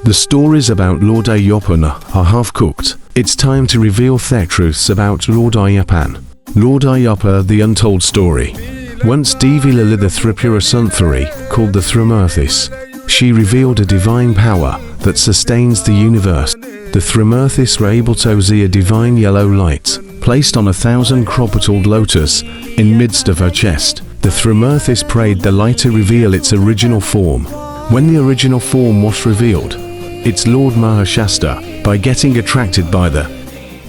The stories about Lord Ayyappan are half-cooked. It's time to reveal the truths about Lord Ayyappan. Lord Ayyappa, the Untold Story. Once Devi Lalita Tripura Sunthari, called the Trimurthis, she revealed a divine power that sustains the universe. The Trimurthis were able to see a divine yellow light, placed on 1,000 crop-petaled lotus, in midst of her chest. The Trimurthis prayed the light to reveal its original form. When the original form was revealed, it's Lord Shasta, by getting attracted by the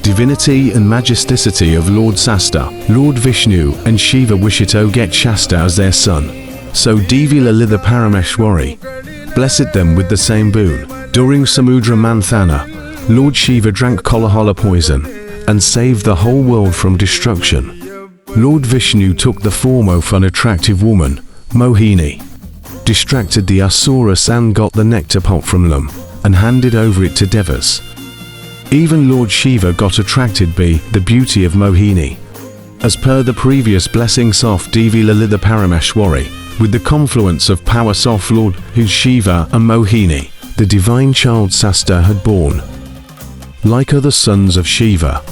divinity and majesticity of Lord Shasta, Lord Vishnu and Shiva wished to get Shasta as their son. So Devi Lalita Parameshwari blessed them with the same boon. During Samudra Manthana, Lord Shiva drank Kolahala poison and saved the whole world from destruction. Lord Vishnu took the form of an attractive woman, Mohini, distracted the Asuras and got the nectar pot from them, and handed over it to Devas. Even Lord Shiva got attracted by the beauty of Mohini. As per the previous blessings of Devi Lalita Parameshwari, with the confluence of powers of Lord Shiva and Mohini, the divine child Shasta had born. Like other sons of Shiva,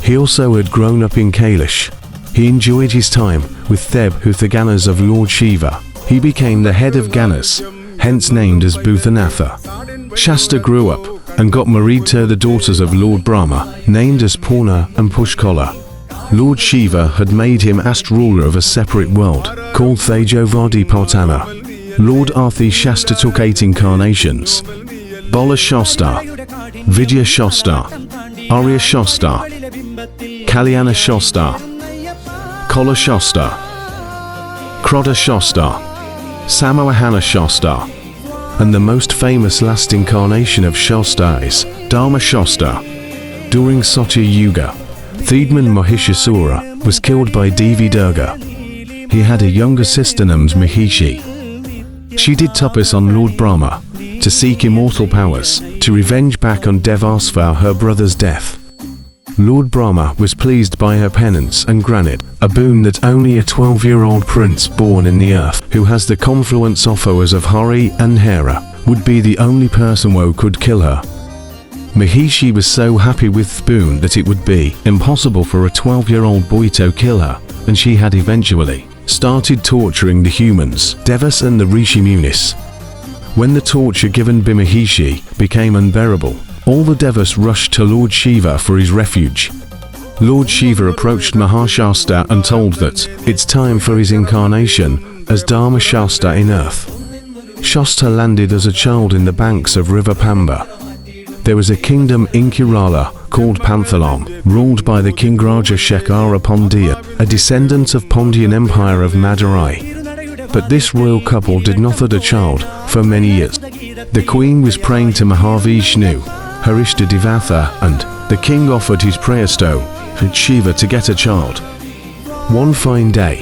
he also had grown up in Kailash. He enjoyed his time with the Bhoothanatha of Lord Shiva. He became the head of Ganas, hence named as Bhoothanatha. Shasta grew up and got married to the daughters of Lord Brahma, named as Purna and Pushkala. Lord Shiva had made him Ast ruler of a separate world, called Thejovadi Potana. Lord Arthi Shasta took 8 incarnations: Bala Shasta, Vidya Shasta, Arya Shasta, Kalyana Shasta, Kola Shasta, Kroda Shasta, Samoahana Shasta, and the most famous last incarnation of Shasta is Dharma Shasta. During Satya Yuga, Thiedman Mahishasura was killed by Devi Durga. He had a younger sister named Mahishi. She did tapas on Lord Brahma to seek immortal powers, to revenge back on Devas for her brother's death. Lord Brahma was pleased by her penance and granted a boon that only a 12-year-old prince born in the earth, who has the confluence of powers of Hari and Hera, would be the only person who could kill her. Mahishi was so happy with the boon that it would be impossible for a 12-year-old boy to kill her, and she had eventually started torturing the humans, Devas and the Rishi Munis. When the torture given by Mahishi became unbearable, all the Devas rushed to Lord Shiva for his refuge. Lord Shiva approached Mahashasta and told that it's time for his incarnation as Dharma Shasta in earth. Shasta landed as a child in the banks of River Pamba. There was a kingdom in Kerala called Panthalam, ruled by the King Raja Shekhara Pandya, a descendant of Pandyan Empire of Madurai. But this royal couple did not have a child for many years. The queen was praying to Mahavishnu, her Ishta-Devatha, and the king offered his prayers to Shiva to get a child. One fine day,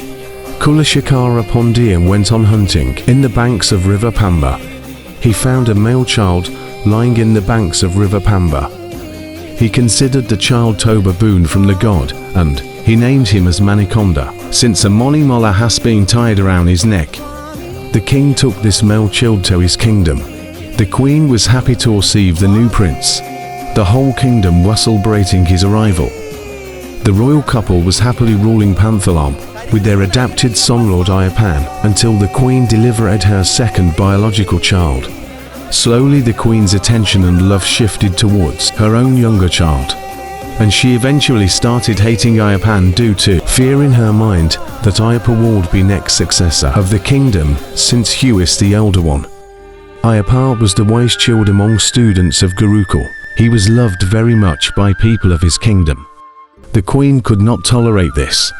Kulashekara Pandyan went on hunting in the banks of River Pamba. He found a male child lying in the banks of River Pamba. He considered the child to be a boon from the god, and he named him as Manikonda, since a Manimala has been tied around his neck. The king took this male child to his kingdom. The queen was happy to receive the new prince. The whole kingdom was celebrating his arrival. The royal couple was happily ruling Panthalam with their adopted son Lord Ayyappan until the queen delivered her second biological child. Slowly the queen's attention and love shifted towards her own younger child, and she eventually started hating Ayyappan due to fear in her mind that Ayyappa would be next successor of the kingdom, since he was the elder one. Ayyappa was the wise child among students of Gurukul. He was loved very much by people of his kingdom. The queen could not tolerate this.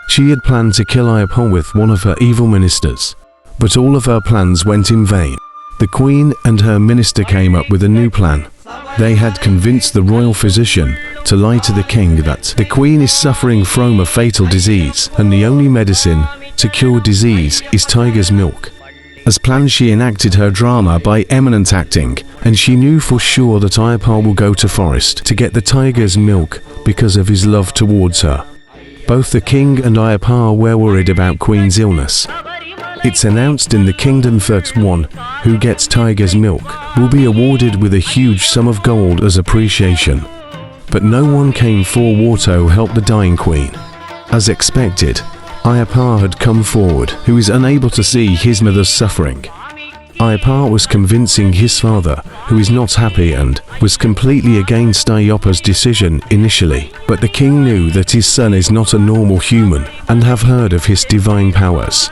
She had planned to kill Ayyappa with one of her evil ministers, but all of her plans went in vain. The queen and her minister came up with a new plan. They had convinced the royal physician to lie to the king that the queen is suffering from a fatal disease, and the only medicine to cure disease is tiger's milk. As planned, she enacted her drama by eminent acting, and she knew for sure that Ayyappa will go to forest to get the tiger's milk because of his love towards her. Both the king and Ayyappa were worried about Queen's illness. It's announced in the kingdom that one who gets tiger's milk will be awarded with a huge sum of gold as appreciation. But no one came forward to help the dying queen. As expected, Ayyappa had come forward, who is unable to see his mother's suffering. Ayyappa was convincing his father, who is not happy and was completely against Ayyappa's decision initially, but the king knew that his son is not a normal human and have heard of his divine powers.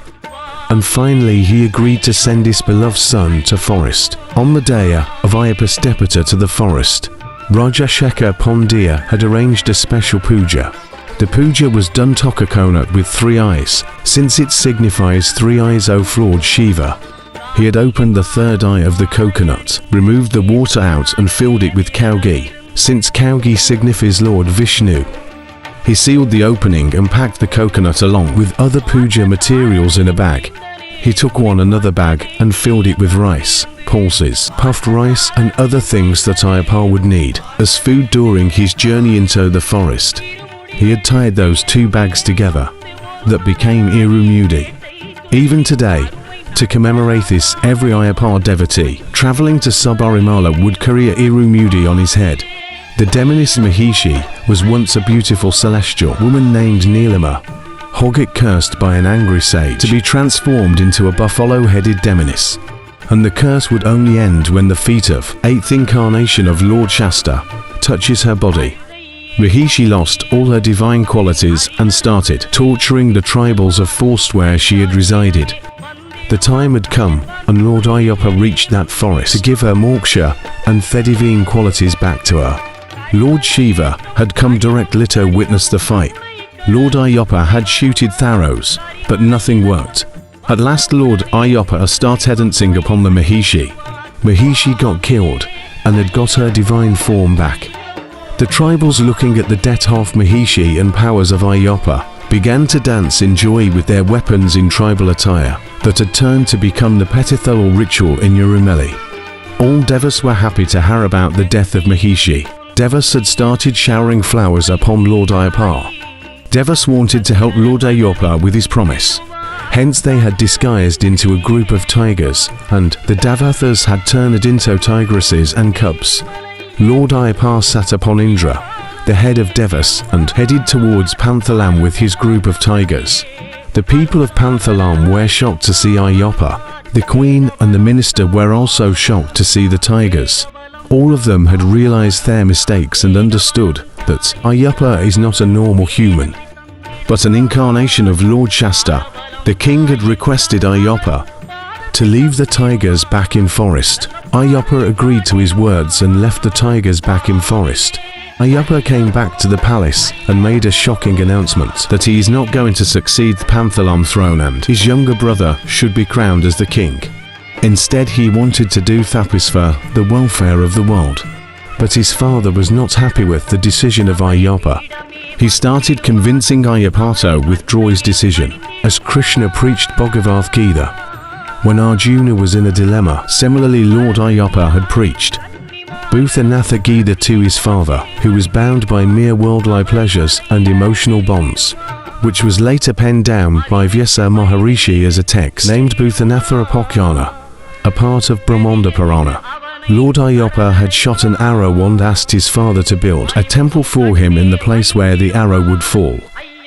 And finally he agreed to send his beloved son to forest. On the day of Ayyappa's departure to the forest, Raja Shekhar Pandya had arranged a special puja. The puja was done to coconut with 3 eyes, since it signifies 3 eyes of Lord Shiva. He had opened the 3rd eye of the coconut, removed the water out and filled it with cow ghee, since cow ghee signifies Lord Vishnu. He sealed the opening and packed the coconut along with other puja materials in a bag. He took another bag and filled it with rice, pulses, puffed rice and other things that Ayyappa would need as food during his journey into the forest. He had tied those 2 bags together. That became Irumudi. Even today, to commemorate this, every Ayyappa devotee traveling to Sabarimala would carry a Irumudi on his head. The demoness Mahishi was once a beautiful celestial woman named Nilima, who got cursed by an angry sage to be transformed into a buffalo-headed demoness. And the curse would only end when the feet of 8th incarnation of Lord Shasta touches her body. Mahishi lost all her divine qualities and started torturing the tribals of forest where she had resided. The time had come, and Lord Ayyappa reached that forest to give her moksha and divine qualities back to her. Lord Shiva had come directly to witness the fight. Lord Ayyappa had shooted arrows, but nothing worked. At last Lord Ayyappa started dancing upon the Mahishi. Mahishi got killed, and had got her divine form back. The tribals, looking at the death of Mahishi and powers of Ayyappa, began to dance in joy with their weapons in tribal attire that had turned to become the petithal ritual in Urumeli. All devas were happy to hear about the death of Mahishi. Devas had started showering flowers upon Lord Ayyappa. Devas wanted to help Lord Ayyappa with his promise. Hence they had disguised into a group of tigers, and the Devathas had turned into tigresses and cubs. Lord Ayyappa sat upon Indra, the head of Devas, and headed towards Panthalam with his group of tigers. The people of Panthalam were shocked to see Ayyappa. The queen and the minister were also shocked to see the tigers. All of them had realized their mistakes and understood that Ayyappa is not a normal human, but an incarnation of Lord Shasta. The king had requested Ayyappa to leave the tigers back in forest. Ayyappa agreed to his words and left the tigers back in forest. Ayyappa came back to the palace and made a shocking announcement that he is not going to succeed the Panthalam throne and his younger brother should be crowned as the king. Instead he wanted to do thapis for the welfare of the world. But his father was not happy with the decision of Ayyappa. He started convincing Ayyappa to withdraw his decision, as Krishna preached Bhagavad Gita. When Arjuna was in a dilemma, similarly Lord Ayyappa had preached Bhoothanatha Gita to his father, who was bound by mere worldly pleasures and emotional bonds, which was later penned down by Vyasa Maharshi as a text named Bhoothanatha Upakhyana, a part of Bhahmanda Purana. Lord Ayyappa had shot an arrow and asked his father to build a temple for him in the place where the arrow would fall.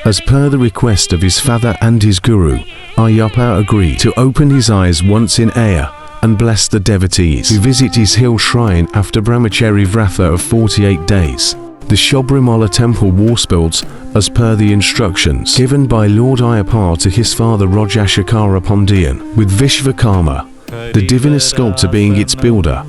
As per the request of his father and his guru, Ayyappa agreed to open his eyes once in air and bless the devotees who visit his hill shrine after brahmachari vrata of 48 days. The Subrahmanyam temple was built as per the instructions given by Lord Ayyappa to his father Raja Shekhar Pandya, with Vishvakarma, the divinest sculptor, being its builder.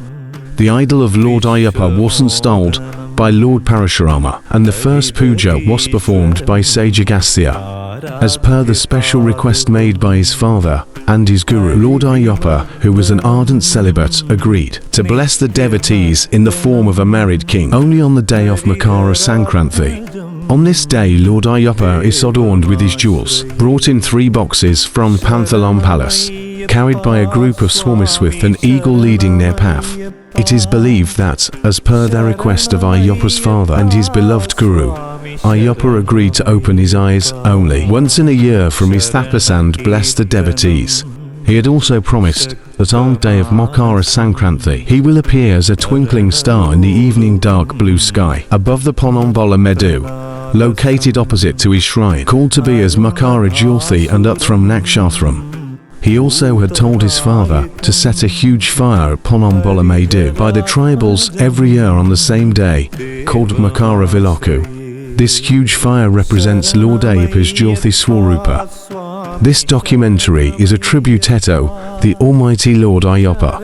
The idol of Lord Ayyappa was installed by Lord Parashurama, and the first puja was performed by Sage Agastya. As per the special request made by his father and his guru, Lord Ayyappa, who was an ardent celibate, agreed to bless the devotees in the form of a married king only on the day of Makara Kaalam. On this day Lord Ayyappa is adorned with his jewels, brought in 3 boxes from Panthalam Palace, carried by a group of swamis with an eagle leading their path. It is believed that, as per the request of Ayyappa's father and his beloved guru, Ayyappa agreed to open his eyes only once in a year from his tapas and bless the devotees. He had also promised that on the day of Makara Sankranti, he will appear as a twinkling star in the evening dark blue sky above the Ponambola Meadow, located opposite to his shrine, called to be as Makara Jyothi and Uttram Nakshatram. He also had told his father to set a huge fire at Ponambola Meadow by the tribals every year on the same day, called Makara Vilaku. This huge fire represents Lord Ayyappa's Jyothi Swarupa. This documentary is a tribute to the Almighty Lord Ayyappa.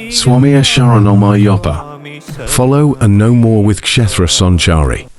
Swamiya Sharanam Ayyappa. Follow and know more with Kshetra Sanchari.